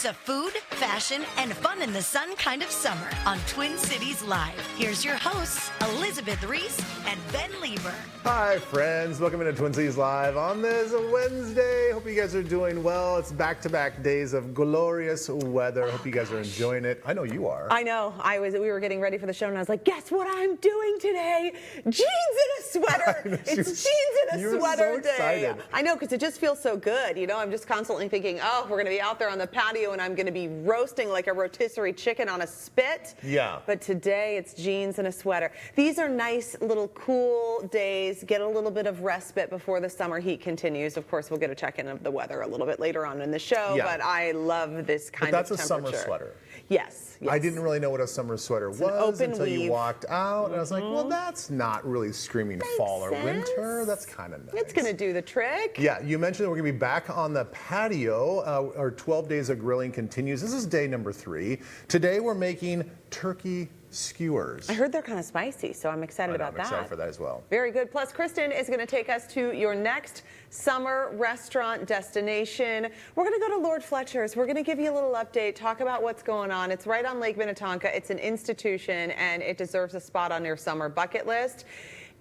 It's a food, fashion, and fun in the sun kind of summer on Twin Cities Live. Here's your hosts, Elizabeth Reese and Ben Lieber. Hi, friends. Welcome into Twin Cities Live on this Wednesday. Hope you guys are doing well. It's back-to-back days of glorious weather. Hope you guys are enjoying it. I know you are. I know. We were getting ready for the show, and I was like, guess what I'm doing today? Jeans and a sweater. It's jeans and a sweater day. Excited. I know, because it just feels so good. You know, I'm just constantly thinking, oh, we're going to be out there on the patio, and I'm going to be roasting like a rotisserie chicken on a spit. Yeah. But today, it's jeans and a sweater. These are nice little cool days. Get a little bit of respite before the summer heat continues. Of course, we'll get a check-in of the weather a little bit later on in the show, but I love this kind of temperature. That's a summer sweater. Yes. I didn't really know what a summer sweater was until you walked out. And I was like, well, that's not really screaming fall or winter. That's kind of nice. It's going to do the trick. Yeah, you mentioned that we're going to be back on the patio. Our 12 days of grilling continues. This is day number 3. Today we're making turkey skewers. I heard they're kind of spicy, so I'm excited about that. I'm excited for that as well. Very good. Plus, Kristen is going to take us to your next summer restaurant destination. We're going to go to Lord Fletcher's. We're going to give you a little update, talk about what's going on. It's right on Lake Minnetonka. It's an institution, and it deserves a spot on your summer bucket list.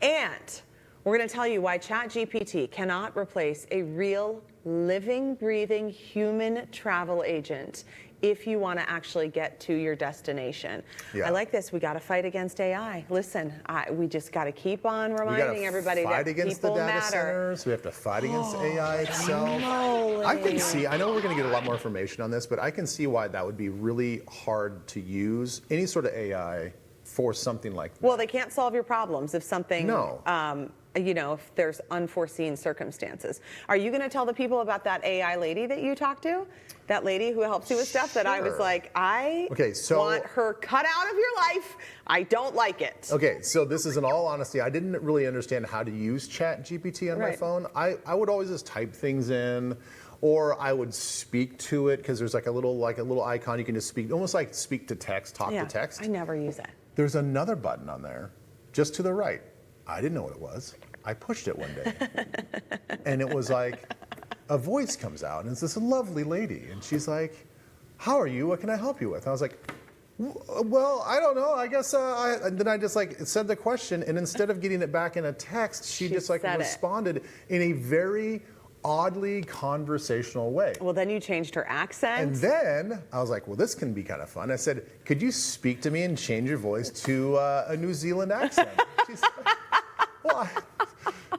And we're going to tell you why ChatGPT cannot replace a real, living, breathing human travel agent if you want to actually get to your destination. Yeah. I like this. We got to fight against AI. Listen, we just got to keep on reminding everybody that people matter. Centers. We have to fight against AI itself. I can see, I know we're going to get a lot more information on this, but I can see why that would be really hard to use, any sort of AI for something like that. Well, they can't solve your problems if something, you know, if there's unforeseen circumstances. Are you going to tell the people about that AI lady that you talked to? That lady who helps you with stuff that I was like, I want her cut out of your life. I don't like it. Okay, so this is in all honesty, I didn't really understand how to use ChatGPT on my phone. I would always just type things in, or I would speak to it because there's like a little icon you can just speak, almost like speak to text, talk to text. I never use it. There's another button on there, just to the right. I didn't know what it was. I pushed it one day, and it was like, a voice comes out, and it's this lovely lady, and she's like, how are you? What can I help you with? And I was like, well, I don't know. I guess, and then I just like said the question, and instead of getting it back in a text, she just like responded in a very oddly conversational way. Well, then you changed her accent. And then I was like, well, this can be kind of fun. I said, could you speak to me and change your voice to a New Zealand accent? She's like, well,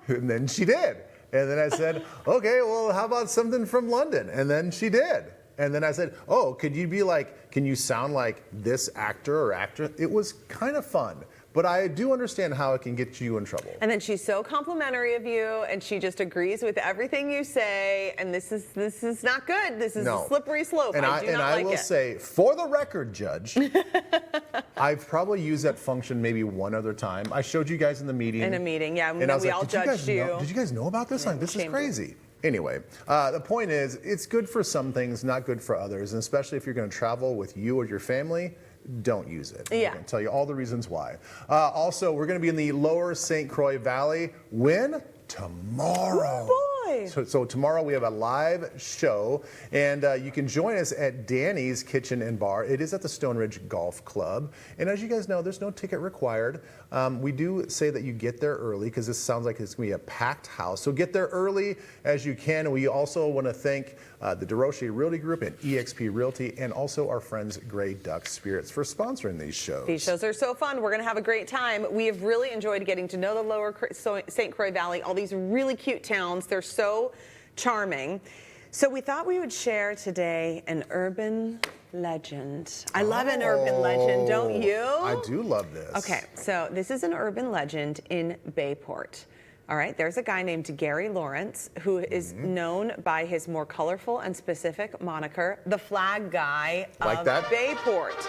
and then she did. And then I said, okay, well, how about something from London? And then she did. And then I said, oh, could you be like, can you sound like this actor or actress? It was kind of fun. But I do understand how it can get you in trouble. And then she's so complimentary of you, and she just agrees with everything you say. And this is not good. This is a slippery slope. And I will say, for the record, Judge, I've probably used that function maybe one other time. I showed you guys in the meeting. In a meeting, yeah. And I was we like, all judged you. Did you guys know about this? Like, this is crazy. Anyway, the point is, it's good for some things, not good for others. And especially if you're going to travel with you or your family, don't use it. Yeah. I'm going to tell you all the reasons why. Also, we're going to be in the lower St. Croix Valley. When? Tomorrow. Oh boy. So tomorrow we have a live show, and you can join us at Danny's Kitchen and Bar. It is at the Stone Ridge Golf Club. And as you guys know, there's no ticket required. We do say that you get there early because this sounds like it's going to be a packed house. So get there early as you can. And we also want to thank the DeRoche Realty Group and eXp Realty, and also our friends Grey Duck Spirits for sponsoring these shows. These shows are so fun. We're going to have a great time. We have really enjoyed getting to know the lower St. Croix Valley, all these really cute towns. They're so charming. So we thought we would share today an urban legend. I love an urban legend, don't you? I do love this. Okay, so this is an urban legend in Bayport. All right, there's a guy named Gary Lawrence who is known by his more colorful and specific moniker, the Flag Guy of Bayport.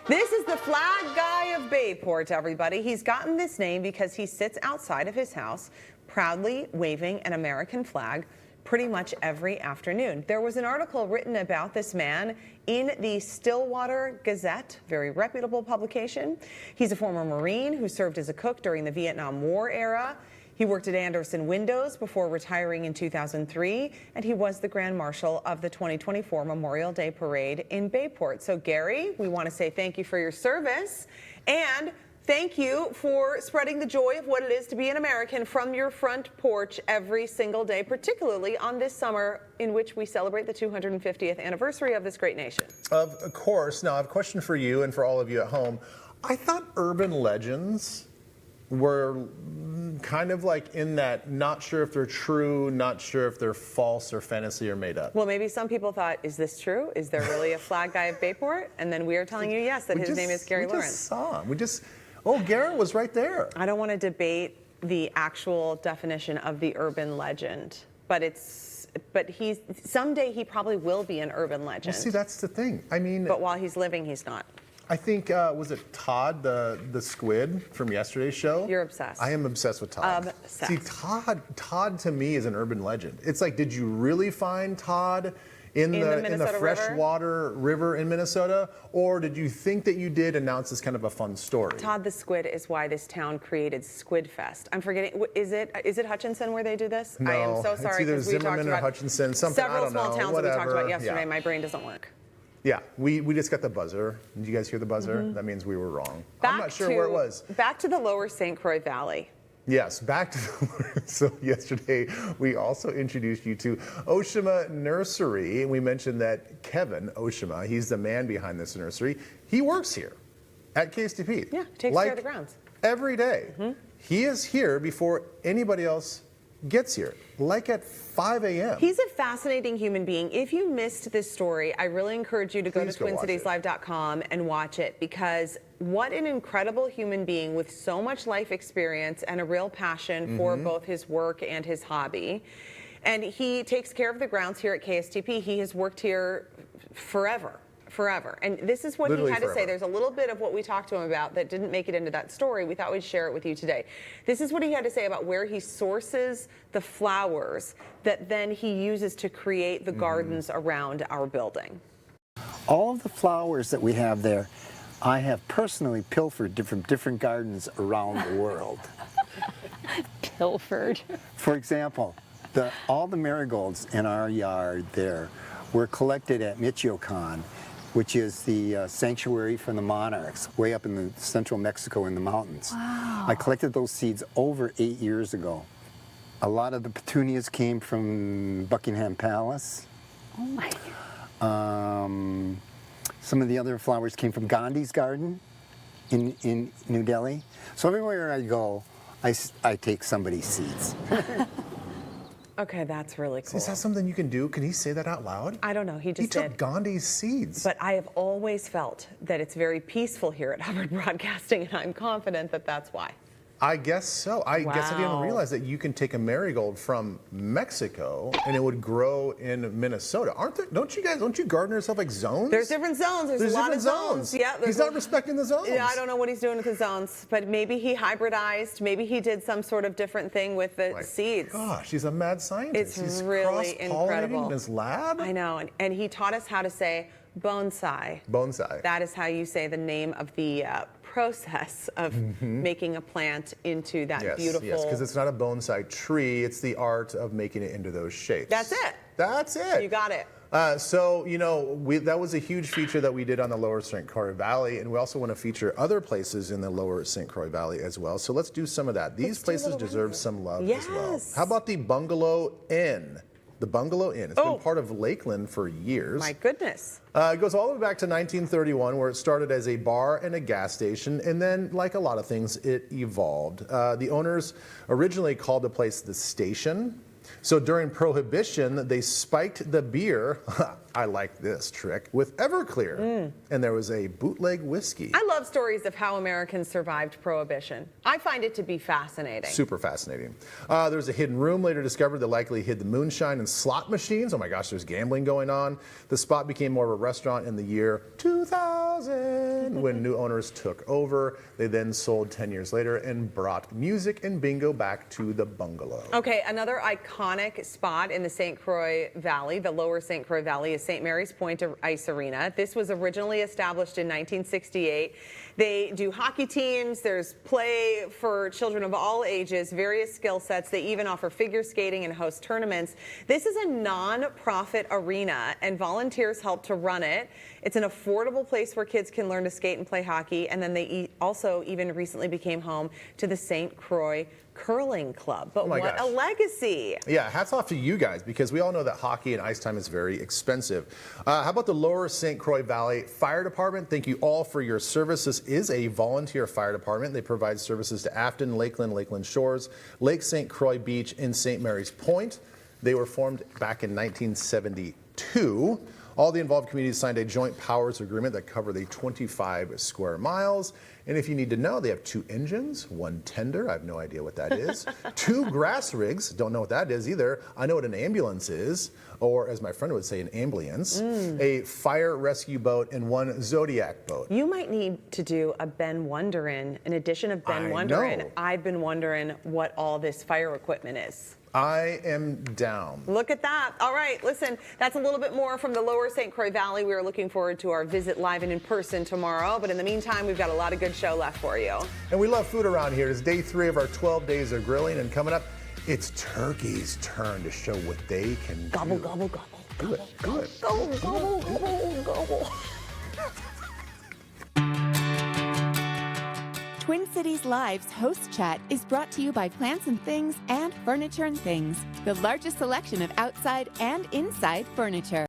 This is the Flag Guy of Bayport, everybody. He's gotten this name because he sits outside of his house proudly waving an American flag pretty much every afternoon. There was an article written about this man in the Stillwater Gazette, very reputable publication. He's a former Marine who served as a cook during the Vietnam War era. He worked at Anderson Windows before retiring in 2003, and he was the Grand Marshal of the 2024 Memorial Day Parade in Bayport. So, Gary, we want to say thank you for your service, and thank you for spreading the joy of what it is to be an American from your front porch every single day, particularly on this summer in which we celebrate the 250th anniversary of this great nation. Of course. Now, I have a question for you and for all of you at home. I thought urban legends were kind of like in that not sure if they're true, not sure if they're false or fantasy or made up. Well, maybe some people thought, is this true? Is there really a flag guy of Bayport? And then we are telling you, yes, that his name is Gary Lawrence. We just saw him. Garrett was right there. I don't want to debate the actual definition of the urban legend, but someday he probably will be an urban legend. Well, see, that's the thing. I mean, but while he's living, he's not. I think, was it Todd, the squid from yesterday's show? You're obsessed. I am obsessed with Todd. Obsessed. See, Todd to me is an urban legend. It's like, did you really find Todd in the freshwater river in Minnesota, or did you think that you did, and now it's just kind of a fun story? Todd the Squid is why this town created Squid Fest. I'm forgetting, is it Hutchinson where they do this? No, I am so sorry. it's either Zimmerman or Hutchinson, something, I don't know, several small towns whatever. that we talked about yesterday. Yeah. My brain doesn't work. Yeah, we just got the buzzer. Did you guys hear the buzzer? That means we were wrong. I'm not sure where it was. Back to the lower St. Croix Valley. Yes, back to so yesterday we also introduced you to Oshima Nursery. We mentioned that Kevin Oshima, he's the man behind this nursery. He works here at KSTP. Yeah, takes care of the grounds. Every day. He is here before anybody else gets here, like at 5 a.m. He's a fascinating human being. If you missed this story, I really encourage you to go to TwinCitiesLive.com and watch it, because what an incredible human being with so much life experience and a real passion for both his work and his hobby. And he takes care of the grounds here at KSTP. He has worked here forever. And this is what he had to say. There's a little bit of what we talked to him about that didn't make it into that story. We thought we'd share it with you today. This is what he had to say about where he sources the flowers that then he uses to create the gardens around our building. All of the flowers that we have there, I have personally pilfered from different gardens around the world. Pilfered. For example, all the marigolds in our yard there were collected at Michoacan, which is the sanctuary for the monarchs, way up in the central Mexico in the mountains. Wow. I collected those seeds over 8 years ago. A lot of the petunias came from Buckingham Palace. Oh my. Some of the other flowers came from Gandhi's garden in New Delhi. So everywhere I go, I take somebody's seeds. Okay, that's really cool. Is that something you can do? Can he say that out loud? I don't know. He just took Gandhi's seeds. But I have always felt that it's very peaceful here at Hubbard Broadcasting, and I'm confident that that's why. I guess so. I guess I didn't Wow. realize that you can take a marigold from Mexico and it would grow in Minnesota. Don't you garden yourself like zones? There's different zones. There's a lot different of zones. Yeah, He's not respecting the zones. Yeah, I don't know what he's doing with the zones, but maybe he hybridized. Maybe he did some sort of different thing with the seeds. Gosh, he's a mad scientist. It's he's really cross-pollinating incredible. in his lab. I know, and he taught us how to say bonsai. Bonsai. That is how you say the name of the process of making a plant into that beautiful. Yes, because it's not a bonsai tree. It's the art of making it into those shapes. That's it. That's it. You got it. So, that was a huge feature that we did on the lower St. Croix Valley, and we also want to feature other places in the lower St. Croix Valley as well. So let's do some of that. These places deserve some love as well. Yes. How about the Bungalow Inn? The Bungalow Inn. It's been part of Lakeland for years. My goodness. It goes all the way back to 1931, where it started as a bar and a gas station, and then, like a lot of things, it evolved. The owners originally called the place the Station. So during Prohibition, they spiked the beer, I like this trick, with Everclear. And there was a bootleg whiskey. I love stories of how Americans survived Prohibition. I find it to be fascinating. Super fascinating. There's a hidden room later discovered that likely hid the moonshine and slot machines. Oh my gosh, there's gambling going on. The spot became more of a restaurant in the year 2000. 2000 when new owners took over. They then sold 10 years later and brought music and bingo back to the bungalow. Okay, another iconic spot in the St. Croix Valley, the lower St. Croix Valley, is St. Mary's Point Ice Arena. This was originally established in 1968. They do hockey teams, there's play for children of all ages, various skill sets. They even offer figure skating and host tournaments. This is a non-profit arena, and volunteers help to run it. It's an affordable place where kids can learn to skate and play hockey, and then they also even recently became home to the St. Croix Curling Club. But what gosh. a legacy. Yeah, hats off to you guys, because we all know that hockey and ice time is very expensive. How about the Lower St. Croix Valley Fire Department? Thank you all for your service. This is a volunteer fire department. They provide services to Afton, Lakeland Shores, Lake St. Croix Beach, and St. Mary's Point. They were formed back in 1972. All the involved communities signed a joint powers agreement that covered the 25 square miles. And if you need to know, they have 2 engines, 1 tender, I have no idea what that is, 2 grass rigs, don't know what that is either. I know what an ambulance is, or as my friend would say, an ambulance, a fire rescue boat, and 1 Zodiac boat. You might need to do a Ben Wonderin, an edition of Ben Wonderin. I've been wondering what all this fire equipment is. I am down. Look at that. All right, listen, that's a little bit more from the Lower St. Croix Valley. We are looking forward to our visit live and in person tomorrow. But in the meantime, we've got a lot of good show left for you. And we love food around here. It's day 3 of our 12 days of grilling. And coming up, it's turkey's turn to show what they can Gobble, do. gobble, gobble. Do it. Do it. Gobble, gobble, gobble, gobble. Twin Cities Live's host chat is brought to you by Plants and Things and Furniture and Things, the largest selection of outside and inside furniture.